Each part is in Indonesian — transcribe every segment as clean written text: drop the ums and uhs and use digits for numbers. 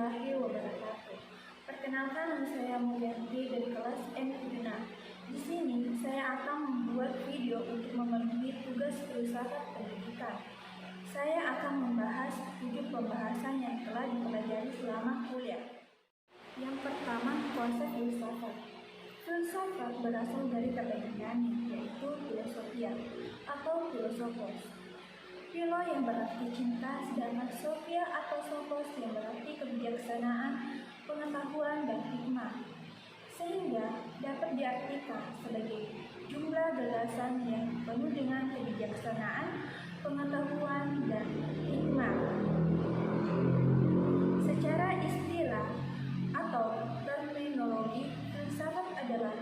warahmatullahi wabarakatuh. Perkenalkan, nama saya Mulyanti dari kelas M6. Di sini saya akan membuat video untuk memenuhi tugas filsafat pendidikan. Saya akan membahas 7 pembahasan yang telah dipelajari selama kuliah. Yang pertama, konsep filsafat. Filsafat berasal dari kata Yunani, yaitu filosofia atau filosofos. Philo yang berarti cinta, sedangkan sophia atau sophos yang berarti kebijaksanaan, pengetahuan, dan hikmah. Sehingga dapat diartikan sebagai jumlah gagasan yang penuh dengan kebijaksanaan, pengetahuan, dan hikmah. Secara istilah atau terminologi, filsafat adalah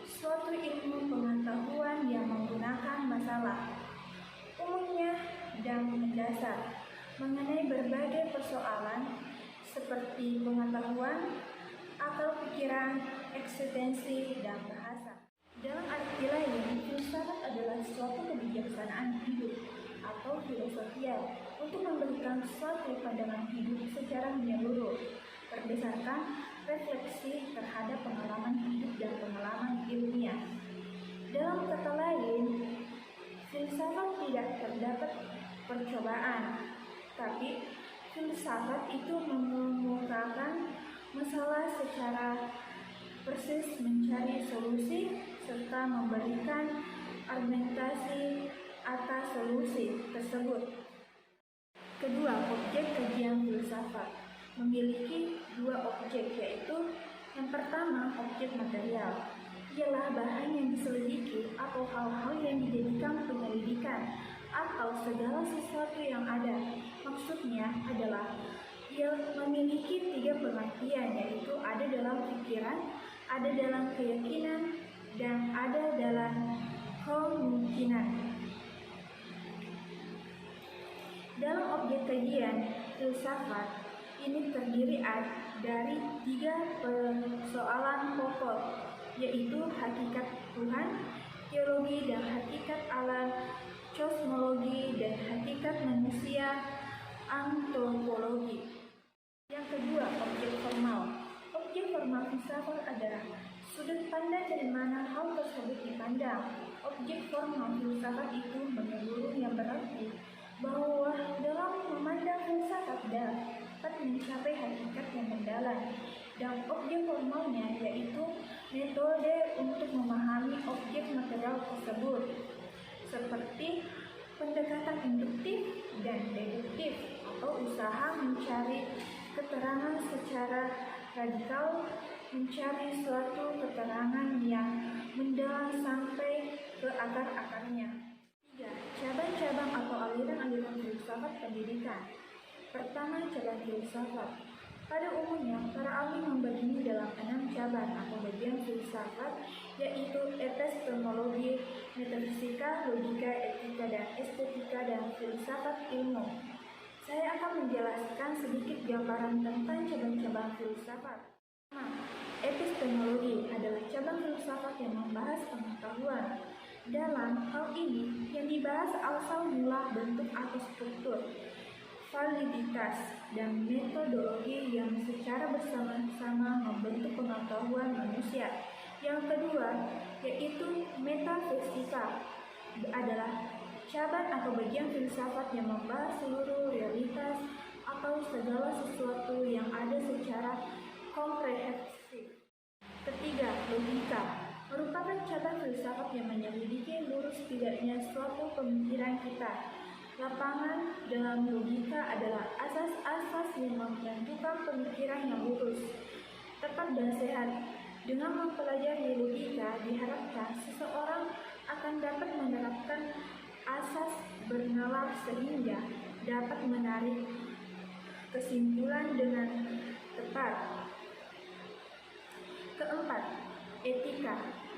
suatu ilmu pengetahuan yang menggunakan masalah umumnya dan mendasar mengenai berbagai persoalan seperti pengetahuan, akal pikiran, eksistensi, dan bahasa. Dalam arti lain, filsafat adalah suatu kebijaksanaan hidup atau filosofia untuk memberikan suatu pandangan hidup secara menyeluruh berdasarkan refleksi terhadap pengalaman hidup dan pengalaman ilmiah. Dalam kata lain, filsafat tidak terdapat percobaan, tapi filsafat itu mengemukakan masalah secara persis, mencari solusi, serta memberikan argumentasi atas solusi tersebut. Kedua, objek kajian filsafat memiliki 2 objek, yaitu yang pertama, objek material. Ialah bahan yang diselidiki atau hal-hal yang dijadikan penyelidikan atau segala sesuatu yang ada. Maksudnya adalah ia memiliki 3 pengertian, yaitu ada dalam pikiran, ada dalam keyakinan, dan ada dalam kemungkinan. Dalam objek kajian filsafat ini terdiri dari 3 persoalan pokok, yaitu hakikat Tuhan, teologi dan hakikat alam, kosmologi, dan hakikat manusia, antropologi. Yang kedua, objek formal. Objek formal filsafat adalah sudut pandang dari mana hal tersebut dipandang. Objek formal filsafat itu menyeluruh, yang berarti bahwa dalam memandang filsafat dapat mencapai hakikat yang mendalam. Dan objek formalnya yaitu metode untuk memahami objek material tersebut, seperti pendekatan induktif dan deduktif atau usaha mencari keterangan secara radikal, mencari suatu keterangan yang mendalam sampai ke akar-akarnya. 3. Cabang-cabang atau aliran-aliran filsafat pendidikan. Pertama, cabang filsafat. Pada umumnya, para ahli membaginya dalam 6 cabang atau bagian filsafat, yaitu epistemologi, metafisika, logika, etika, dan estetika, dan filsafat ilmu. Saya akan menjelaskan sedikit gambaran tentang cabang-cabang filsafat. Pertama, epistemologi adalah cabang filsafat yang membahas pengetahuan. Dalam hal ini, yang dibahas asal mula, bentuk atau struktur, validitas, dan metodologi yang secara bersama-sama membentuk pengetahuan manusia. Yang kedua, yaitu metafisika, adalah cabang atau bagian filsafat yang membahas seluruh realitas atau segala sesuatu yang ada secara komprehensif. Ketiga, logika merupakan cabang filsafat yang menyelidiki lurus tidaknya suatu pemikiran kita. Lapangan dalam logika adalah asas-asas yang menentukan pemikiran yang lurus, tepat, dan sehat. Dengan mempelajari logika, diharapkan seseorang akan dapat menerapkan asas bernalar sehingga dapat menarik kesimpulan dengan tepat. Keempat, etika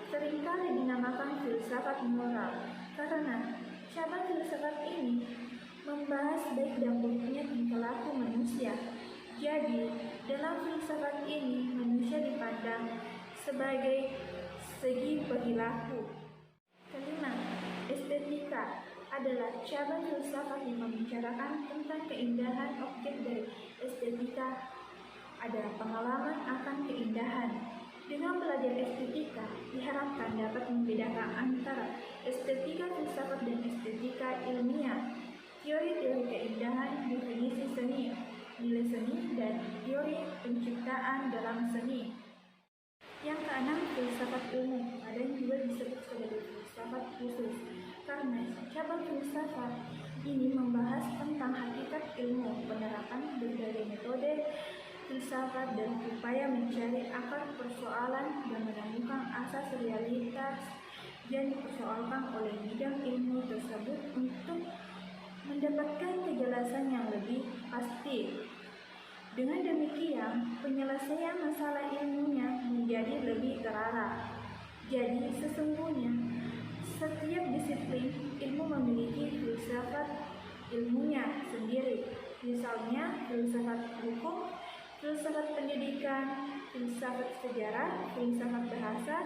seringkali dinamakan filsafat moral karena cabang filsafat ini membahas baik dan buruknya tingkah laku manusia. Jadi, dalam filsafat ini manusia dipandang sebagai segi perilaku. Kelima, estetika adalah cabang filsafat yang membicarakan tentang keindahan objek dari estetika. adalah pengalaman akan keindahan. Dengan belajar estetika, diharapkan dapat membedakan antara estetika filsafat dan estetika ilmiah, teori-teori keindahan, definisi seni, nilai seni, dan teori penciptaan dalam seni. Yang keenam, filsafat ilmu. Ada yang juga disebut sebagai filsafat khusus, karena cabang filsafat ini membahas tentang hakikat ilmu, penerapan berbagai metode filsafat dan upaya mencari akar persoalan dan menemukan asas realitas yang dipersoalkan oleh bidang ilmu tersebut untuk mendapatkan kejelasan yang lebih pasti. Dengan demikian, penyelesaian masalah ilmunya menjadi lebih terarah. Jadi, sesungguhnya setiap disiplin ilmu memiliki filsafat ilmunya sendiri. Misalnya, filsafat hukum, filsafat pendidikan, filsafat sejarah, filsafat bahasa,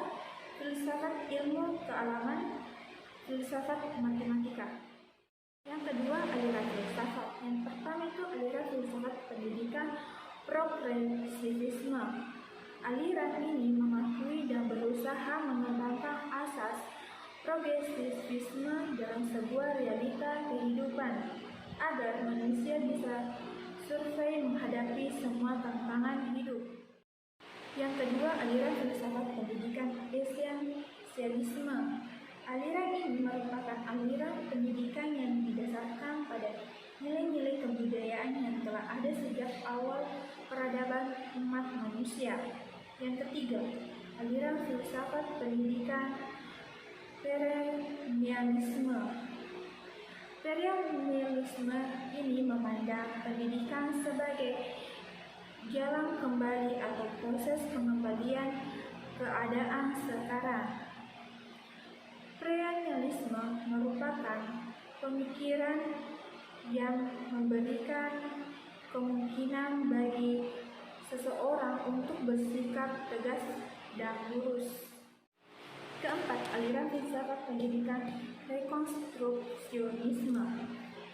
filsafat ilmu kealaman, filsafat matematika. Yang kedua, aliran filsafat. Yang pertama itu aliran filsafat pendidikan progresivisme. Aliran ini mematuhi dan berusaha mengembangkan asas progresivisme dalam sebuah realita kehidupan agar manusia bisa survei menghadapi semua tantangan hidup. Yang kedua, aliran filsafat pendidikan esensialisme. Aliran ini merupakan aliran pendidikan yang didasarkan pada nilai-nilai kebudayaan yang telah ada sejak awal peradaban umat manusia. Yang ketiga, aliran filsafat pendidikan perennialisme. Perennialisme ini memandang pendidikan sebagai jalan kembali atau proses pengembalian keadaan sekarang. Perennialisme merupakan pemikiran yang memberikan kemungkinan bagi seseorang untuk bersikap tegas dan lurus. Keempat, aliran filsafat pendidikan rekonstruksionisme.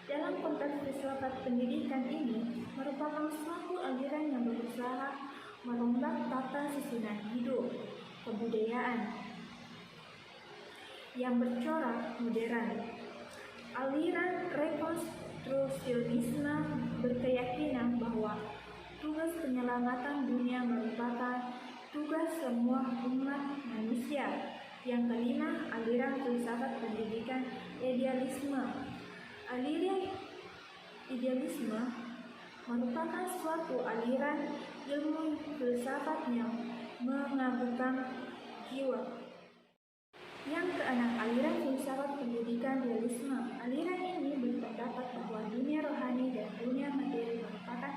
Dalam konteks filsafat pendidikan ini merupakan suatu aliran yang berusaha merombak tata susunan hidup, kebudayaan yang bercorak modern. Aliran rekonstruksionisme berkeyakinan bahwa tugas penyelamatan dunia merupakan tugas semua umat manusia. Yang kelima, aliran filsafat pendidikan idealisme. Aliran idealisme merupakan suatu aliran ilmu filsafat yang mengabulkan jiwa. Yang keenam, aliran filsafat pendidikan realisme. Aliran ini berpendapat bahwa dunia rohani dan dunia materi merupakan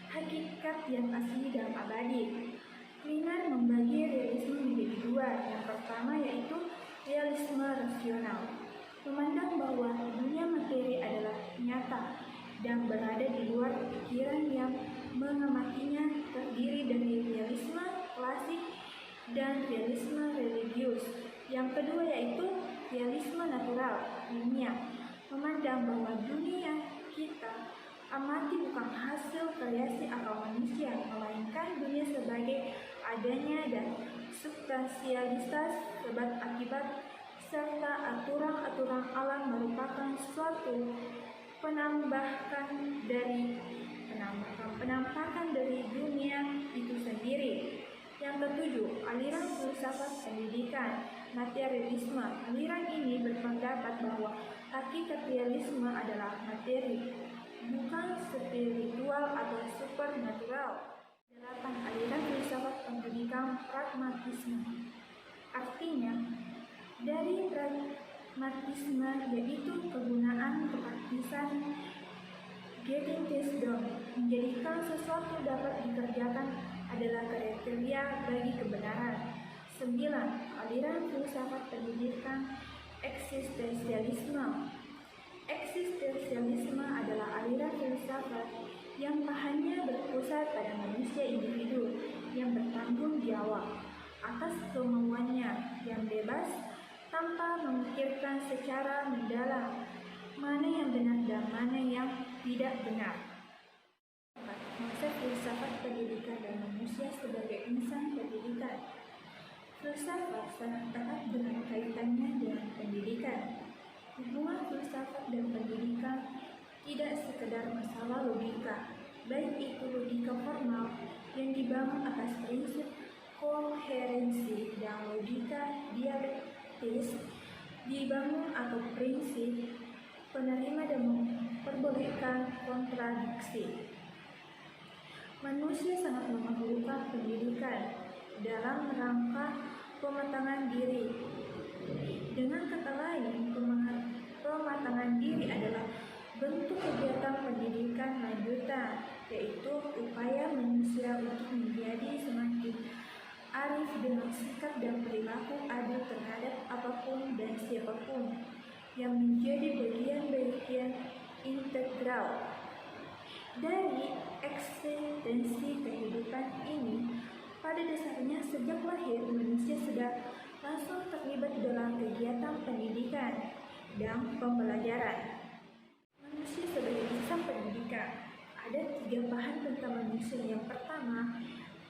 hakikat yang asli dan abadi. Klinar membagi realisme menjadi dua. Yang pertama yaitu realisme rasional, memandang bahwa dunia materi adalah nyata dan berada di luar pikiran yang mengamatinya, terdiri dari realisme klasik dan realisme religius. Yang kedua yaitu realisme natural, ilmiah, memandang bahwa dunia kita amati bukan hasil kreasi akal manusia, melainkan dunia sebagai adanya dan substansialitas sebab akibat serta aturan-aturan alam merupakan suatu penampakan dari dunia itu sendiri. Yang ketujuh, aliran filsafat pendidikan materialisme. Aliran ini berpendapat bahwa hakikat realisme adalah materi, bukan spiritual atau supernatural. 8. Aliran filsafat pendidikan pragmatisme. Artinya, dari pragmatisme yaitu kegunaan kepraktisan getting things done, menjadikan sesuatu dapat dikerjakan adalah kriteria bagi kebenaran. 9. Aliran filsafat pendidikan eksistensialisme. Eksistensialisme adalah aliran filsafat yang hanya berpusat pada manusia individu yang bertanggung jawab atas kemauannya, yang bebas tanpa memikirkan secara mendalam mana yang benar dan mana yang tidak benar. Konsep filsafat filsafat pendidikan dan manusia sebagai insan pendidikan. Filsafat sangat erat dengan kaitannya dengan pendidikan. Hubungan filsafat dan pendidikan tidak sekedar masalah logika, baik itu logika formal yang dibangun atas prinsip koherensi dan logika dialektis dibangun atau prinsip penerima dan memperbolehkan kontradiksi. Manusia sangat memerlukan pendidikan dalam rangka pematangan diri. Dengan kata lain, pematangan diri adalah bentuk kegiatan pendidikan lanjutan, yaitu upaya manusia untuk menjadi semakin arif dengan sikap dan perilaku adil terhadap apapun dan siapapun yang menjadi bagian-bagian integral dari eksistensi kehidupan ini. Pada dasarnya, sejak lahir manusia sudah langsung terlibat dalam kegiatan pendidikan dan pembelajaran. Manusia sebagai insan pendidikan, ada 3 paham tentang manusia. Yang pertama,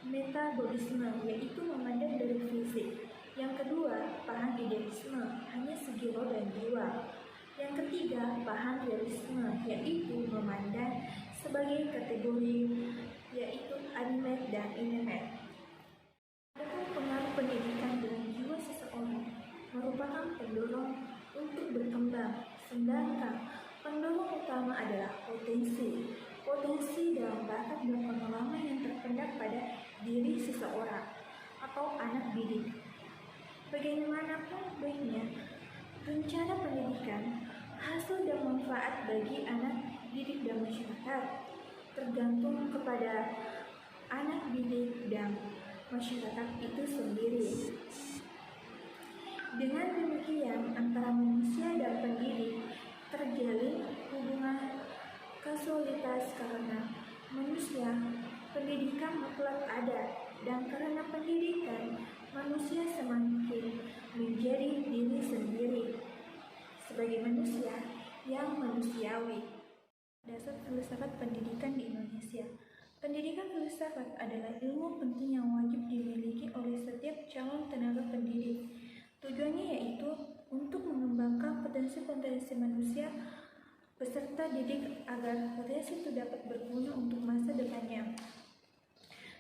metabolisme, yaitu memandang dari fisik. Yang kedua, paham idealisme, hanya segi roh dan jiwa. Yang ketiga, paham realisme, yaitu memandang sebagai kategori, yaitu animate dan inanimate. Adapun pengaruh pendidikan dengan jiwa seseorang merupakan pendorong untuk berkembang, sedangkan pendorong utama adalah potensi dalam bakat dan pengalaman yang terpendam pada diri seseorang atau anak didik. Bagaimanapun baiknya rencana pendidikan, hasil dan manfaat bagi anak didik dan masyarakat tergantung kepada anak didik dan masyarakat itu sendiri. Dengan demikian, antara manusia dan pendidik terjalin hubungan kausalitas karena manusia pendidikan mutlak ada, dan karena pendidikan manusia semakin menjadi diri sendiri sebagai manusia yang manusiawi. Dasar filsafat pendidikan di Indonesia. Pendidikan filsafat adalah ilmu penting yang wajib dimiliki oleh setiap calon tenaga pendidik. Tujuannya yaitu untuk mengembangkan potensi-potensi manusia peserta didik agar potensi itu dapat berguna untuk masa depannya.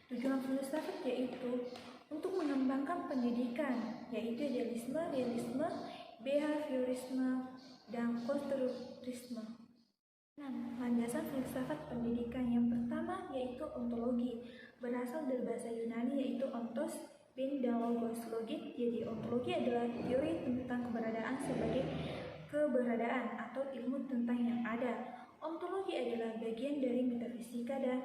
Tujuan filsafat yaitu untuk mengembangkan pendidikan, yaitu idealisme, realisme, behaviorisme, dan konstruktivisme. Landasan filsafat pendidikan yang pertama yaitu ontologi, berasal dari bahasa Yunani yaitu ontos, ben, dan logos. Logi, jadi ontologi adalah teori tentang keberadaan sebagai keberadaan atau ilmu tentang yang ada. Ontologi adalah bagian dari metafisika dan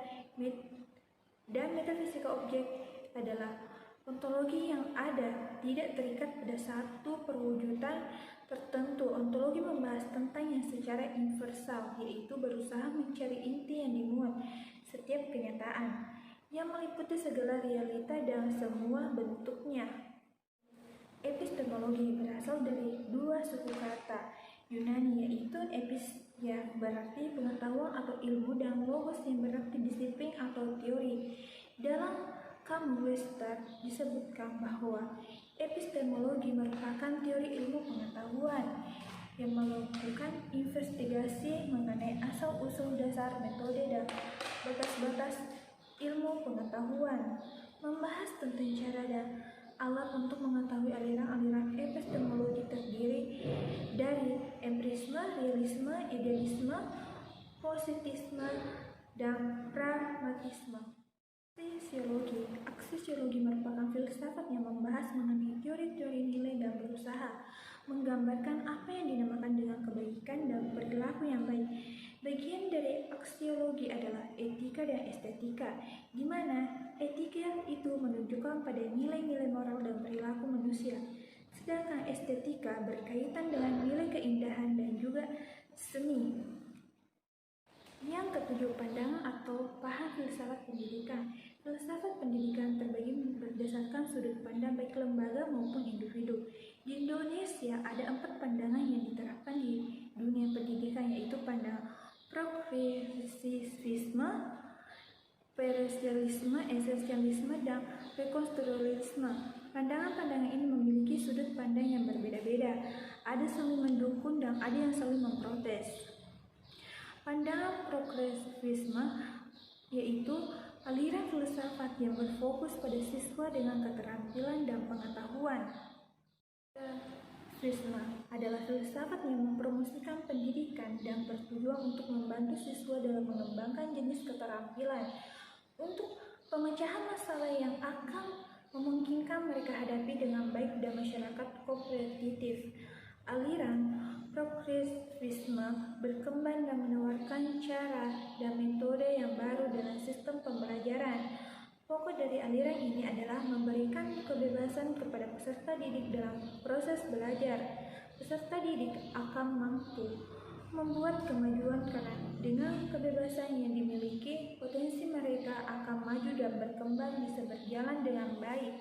metafisika objek adalah ontologi yang ada, tidak terikat pada satu perwujudan tertentu. Ontologi membahas tentang yang secara universal, yaitu berusaha mencari inti yang dimuat setiap kenyataan, yang meliputi segala realita dan semua bentuknya. Epistemologi berasal dari 2 suku kata Yunani, yaitu epis yang berarti pengetahuan atau ilmu dan logos yang berarti disiplin atau teori. Dalam Kamus Webster disebutkan bahwa epistemologi merupakan teori ilmu pengetahuan yang melakukan investigasi mengenai asal-usul, dasar, metode, dan batas-batas ilmu pengetahuan, membahas tentang cara dan alat untuk mengetahui. Aliran-aliran epistemologi terdiri dari empirisme, realisme, idealisme, positisme, dan pragmatisme. Aksiologi merupakan filsafat yang membahas mengenai teori-teori nilai dan berusaha menggambarkan apa yang dinamakan dengan kebaikan dan perilaku yang baik. Bagian dari aksiologi adalah etika dan estetika, di mana etika itu menunjukkan pada nilai-nilai moral dan perilaku manusia, sedangkan estetika berkaitan dengan nilai keindahan dan juga seni. Yang ketujuh, pandangan atau paham filsafat pendidikan. Filsafat pendidikan terbagi berdasarkan sudut pandang baik lembaga maupun individu. Di Indonesia ada 4 pandangan yang diterapkan di dunia pendidikan, yaitu pandangan progresivisme, Presensialisme, esensialisme, dan rekonstruksionisme. Pandangan-pandangan ini memiliki sudut pandang yang berbeda-beda. Ada saling mendukung dan ada yang saling memprotes. Pandangan progresivisme yaitu aliran filsafat yang berfokus pada siswa dengan keterampilan dan pengetahuan. Progresivisme adalah filsafat yang mempromosikan pendidikan dan bertujuan untuk membantu siswa dalam mengembangkan jenis keterampilan untuk pemecahan masalah yang akan memungkinkan mereka hadapi dengan baik dan masyarakat kompetitif. Aliran progresivisme berkembang dan menawarkan cara dan metode yang baru dalam sistem pembelajaran. Pokok dari aliran ini adalah memberikan kebebasan kepada peserta didik dalam proses belajar. Peserta didik akan mampu membuat kemajuan karena dengan kebebasan yang dimiliki, potensi mereka akan maju dan berkembang bisa berjalan dengan baik.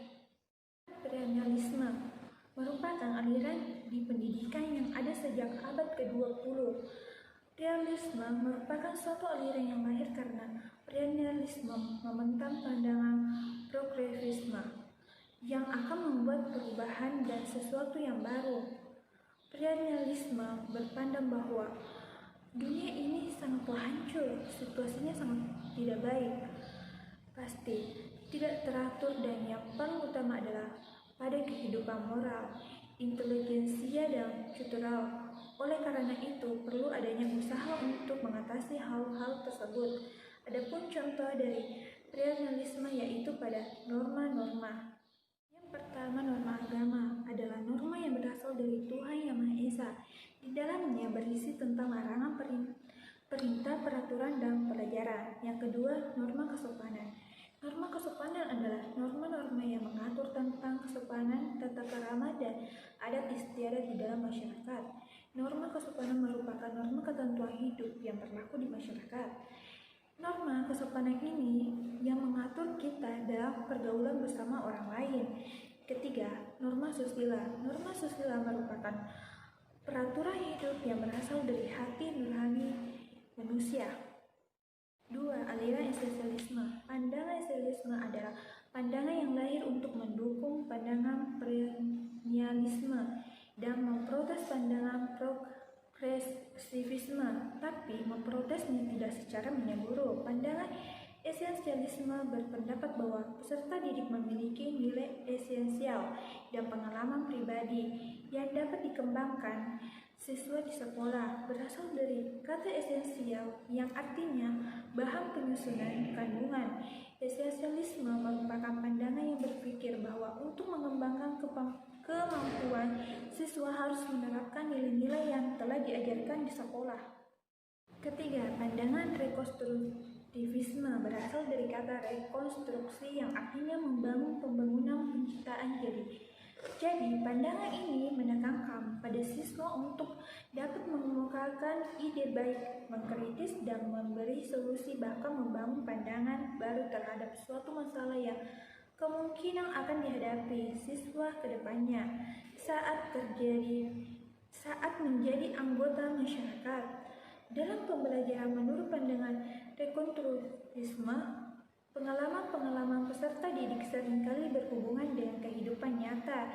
Perennialisme merupakan aliran di pendidikan yang ada sejak abad ke-20. Realisme merupakan suatu aliran yang lahir karena perennialisme membentang pandangan progresivisme yang akan membuat perubahan dan sesuatu yang baru. Perennialisme berpandang bahwa dunia ini sangatlah hancur, situasinya sangat tidak baik, pasti tidak teratur, dan yang paling utama adalah pada kehidupan moral, intelijensia, dan kultural. Oleh karena itu, perlu adanya usaha untuk mengatasi hal-hal tersebut. Adapun contoh dari perennialisme yaitu pada norma-norma. Pertama, norma agama adalah norma yang berasal dari Tuhan Yang Maha Esa. Di dalamnya berisi tentang larangan, perintah, peraturan, dan pelajaran. Yang kedua, norma kesopanan. Norma kesopanan adalah norma-norma yang mengatur tentang kesopanan, tata krama, dan adat istiadat di dalam masyarakat. Norma kesopanan merupakan norma ketentuan hidup yang berlaku di masyarakat. Norma kesopanan ini yang mengatur kita dalam pergaulan bersama orang lain. Ketiga, norma susila. Norma susila merupakan peraturan hidup yang berasal dari hati nurani manusia. Dua, aliran esensialisme. Pandangan esensialisme adalah pandangan yang lahir untuk mendukung pandangan perennialisme dan memprotes pandangan progresivisme, tapi memprotesnya tidak secara menyeluruh. Pandangan esensialisme berpendapat bahwa peserta didik memiliki nilai esensial dan pengalaman pribadi yang dapat dikembangkan siswa di sekolah. Berasal dari kata esensial yang artinya bahan penyusunan kandungan. Esensialisme merupakan pandangan yang berpikir bahwa untuk mengembangkan kemampuan siswa harus menerapkan nilai-nilai yang telah diajarkan di sekolah. Ketiga, pandangan rekonstruktivisme berasal dari kata rekonstruksi yang artinya membangun, pembangunan, penciptaan. Jadi, pandangan ini menekankan pada siswa untuk dapat mengemukakan ide baik, mengkritis, dan memberi solusi, bahkan membangun pandangan baru terhadap suatu masalah yang kemungkinan akan dihadapi siswa ke depannya saat menjadi anggota masyarakat. Dalam pembelajaran menurut pandangan rekonstruktivisme, pengalaman-pengalaman peserta didik seringkali berhubungan dengan kehidupan nyata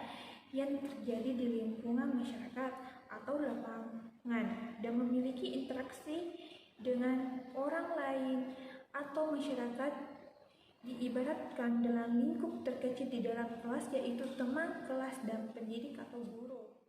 yang terjadi di lingkungan masyarakat atau lapangan dan memiliki interaksi dengan orang lain atau masyarakat. Diibaratkan dalam lingkup terkecil di dalam kelas, yaitu teman kelas dan pendidik atau guru.